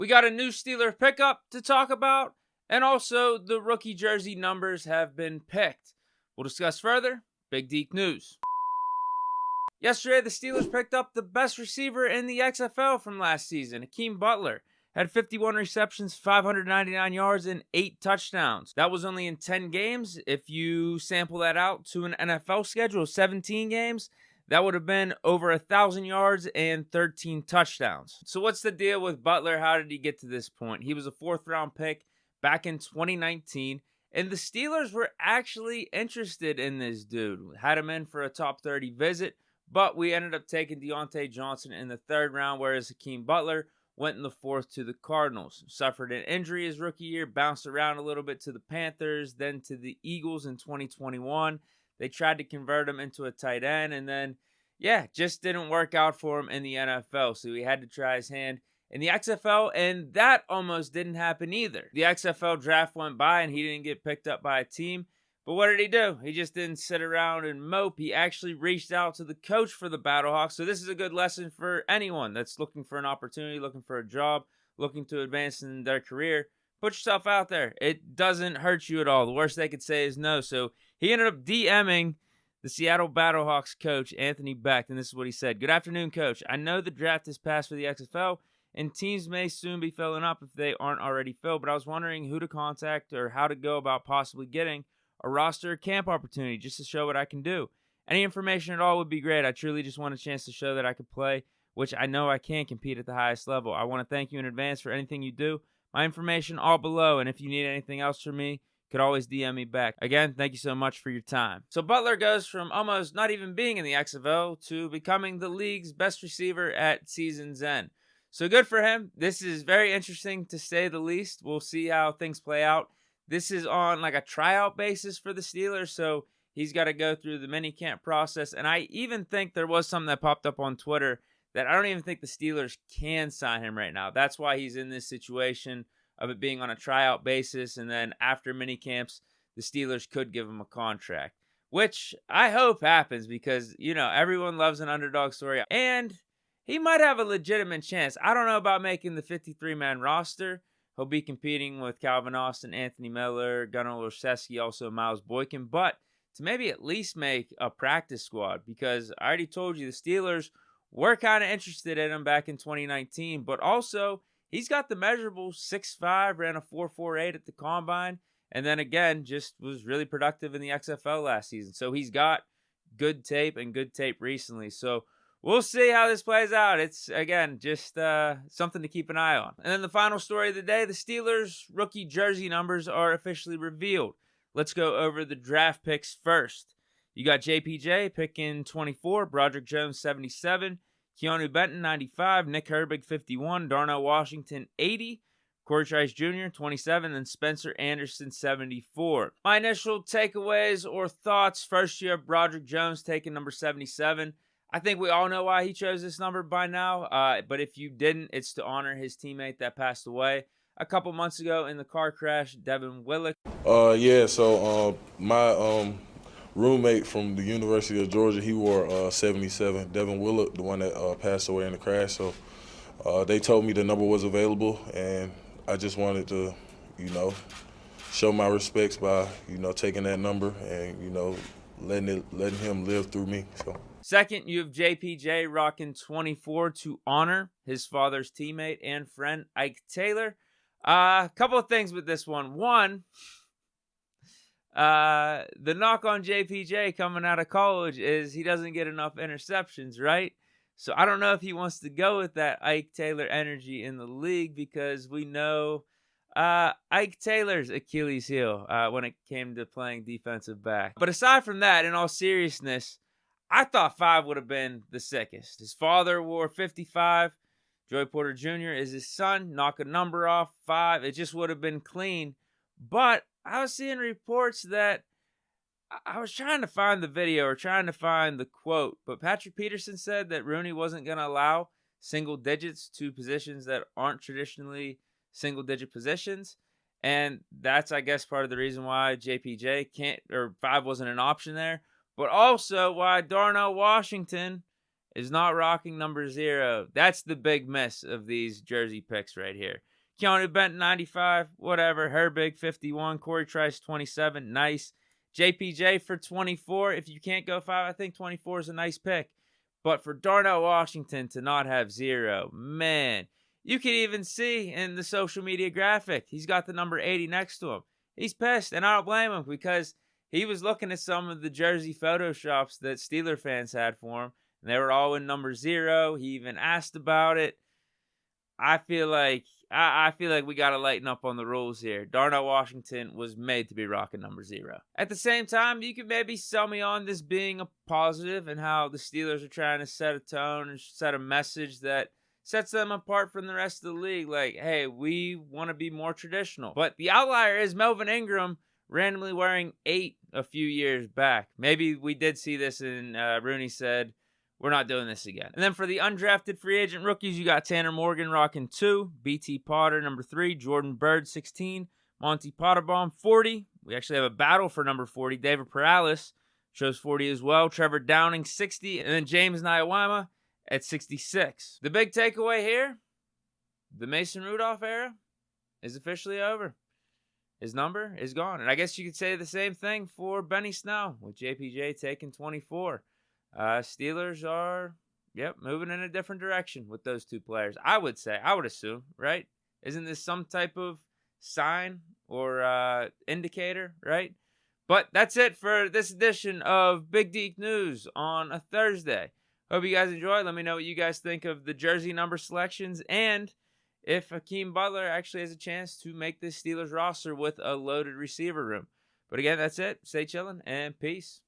We got a new Steeler pickup to talk about, and also the rookie jersey numbers have been picked. We'll discuss further. Big Deke News. Yesterday, the Steelers picked up the best receiver in the XFL from last season, Hakeem Butler. Had 51 receptions, 599 yards, and 8 touchdowns. That was only in 10 games. If you sample that out to an NFL schedule of 17 games, that would have been over 1,000 yards and 13 touchdowns. So what's the deal with Butler? How did he get to this point? He was a 4th-round pick back in 2019, and the Steelers were actually interested in this dude. Had him in for a top 30 visit, but we ended up taking Deontay Johnson in the 3rd round, whereas Hakeem Butler went in the 4th to the Cardinals. Suffered an injury his rookie year, bounced around a little bit to the Panthers, then to the Eagles in 2021. They tried to convert him into a tight end, and then, just didn't work out for him in the NFL. So he had to try his hand in the XFL, and that almost didn't happen either. The XFL draft went by, and he didn't get picked up by a team. But what did he do? He just didn't sit around and mope. He actually reached out to the coach for the Battlehawks. So this is a good lesson for anyone that's looking for an opportunity, looking for a job, looking to advance in their career. Put yourself out there. It doesn't hurt you at all. The worst they could say is no. So he ended up DMing the Seattle Battlehawks coach, Anthony Beck, and this is what he said. "Good afternoon, coach. I know the draft is passed for the XFL, and teams may soon be filling up if they aren't already filled, but I was wondering who to contact or how to go about possibly getting a roster camp opportunity just to show what I can do. Any information at all would be great. I truly just want a chance to show that I could play, which I know I can compete at the highest level. I want to thank you in advance for anything you do. My information all below, and if you need anything else from me, you could always DM me back. Again, thank you so much for your time." So Butler goes from almost not even being in the XFL to becoming the league's best receiver at season's end. So good for him. This is very interesting to say the least. We'll see how things play out. This is on like a tryout basis for the Steelers, so he's got to go through the minicamp process. And I even think there was something that popped up on Twitter that I don't even think the Steelers can sign him right now. That's why he's in this situation of it being on a tryout basis. And then after minicamps, the Steelers could give him a contract, which I hope happens because, everyone loves an underdog story. And he might have a legitimate chance. I don't know about making the 53-man roster. He'll be competing with Calvin Austin, Anthony Miller, Gunnar Olszewski, also Miles Boykin, but to maybe at least make a practice squad, because I already told you the Steelers were kind of interested in him back in 2019, but also he's got the measurables. 6'5", ran a 4.48 at the Combine, and then again, just was really productive in the XFL last season. So he's got good tape and good tape recently. So we'll see how this plays out. It's, again, just something to keep an eye on. And then the final story of the day, the Steelers' rookie jersey numbers are officially revealed. Let's go over the draft picks first. You got JPJ picking 24, Broderick Jones 77, Keanu Benton 95, Nick Herbig 51, Darnell Washington 80, Corey Trice Jr. 27, and Spencer Anderson 74. My initial takeaways or thoughts, first you have Broderick Jones taking number 77. I think we all know why he chose this number by now, but if you didn't, it's to honor his teammate that passed away a couple months ago in the car crash, Devin Willock. My roommate from the University of Georgia, he wore 77, Devin Willock, the one that passed away in the crash. So they told me the number was available, and I just wanted to, show my respects by, taking that number and, letting him live through me. So. Second, you have JPJ rocking 24 to honor his father's teammate and friend, Ike Taylor. A couple of things with this one. One, the knock on JPJ coming out of college is he doesn't get enough interceptions, right? So I don't know if he wants to go with that Ike Taylor energy in the league, because we know Ike Taylor's Achilles heel when it came to playing defensive back. But aside from that, in all seriousness, I thought 5 would have been the sickest. His father wore 55. Joey Porter Jr. is his son. Knock a number off, 5. It just would have been clean. But I was seeing reports that I was trying to find the video or trying to find the quote, but Patrick Peterson said that Rooney wasn't going to allow single digits to positions that aren't traditionally single digit positions. And that's, I guess, part of the reason why JPJ can't, or 5 wasn't an option there. But also why Darnell Washington is not rocking number 0. That's the big miss of these jersey picks right here. Keanu Benton, 95, whatever. Herbig, 51. Corey Trice, 27, nice. JPJ for 24. If you can't go 5, I think 24 is a nice pick. But for Darnell Washington to not have 0, man, you can even see in the social media graphic, he's got the number 80 next to him. He's pissed, and I don't blame him because he was looking at some of the jersey photoshops that Steeler fans had for him, and they were all in number 0. He even asked about it. I feel like we got to lighten up on the rules here. Darnell Washington was made to be rocking number 0. At the same time, you could maybe sell me on this being a positive and how the Steelers are trying to set a tone and set a message that sets them apart from the rest of the league. Like, hey, we want to be more traditional. But the outlier is Melvin Ingram randomly wearing 8 a few years back. Maybe we did see this and Rooney said, we're not doing this again. And then for the undrafted free agent rookies, you got Tanner Morgan rocking 2, BT Potter number 3, Jordan Bird 16, Monty Potterbaum 40. We actually have a battle for number 40. David Perales shows 40 as well. Trevor Downing 60, and then James Nyawama at 66. The big takeaway here, the Mason Rudolph era is officially over. His number is gone. And I guess you could say the same thing for Benny Snell with JPJ taking 24. Steelers are, moving in a different direction with those 2 players. I would assume, right? Isn't this some type of sign or indicator, right? But that's it for this edition of Big Deke News on a Thursday. Hope you guys enjoy. Let me know what you guys think of the jersey number selections and if Hakeem Butler actually has a chance to make this Steelers roster with a loaded receiver room. But again, that's it. Stay chilling and peace.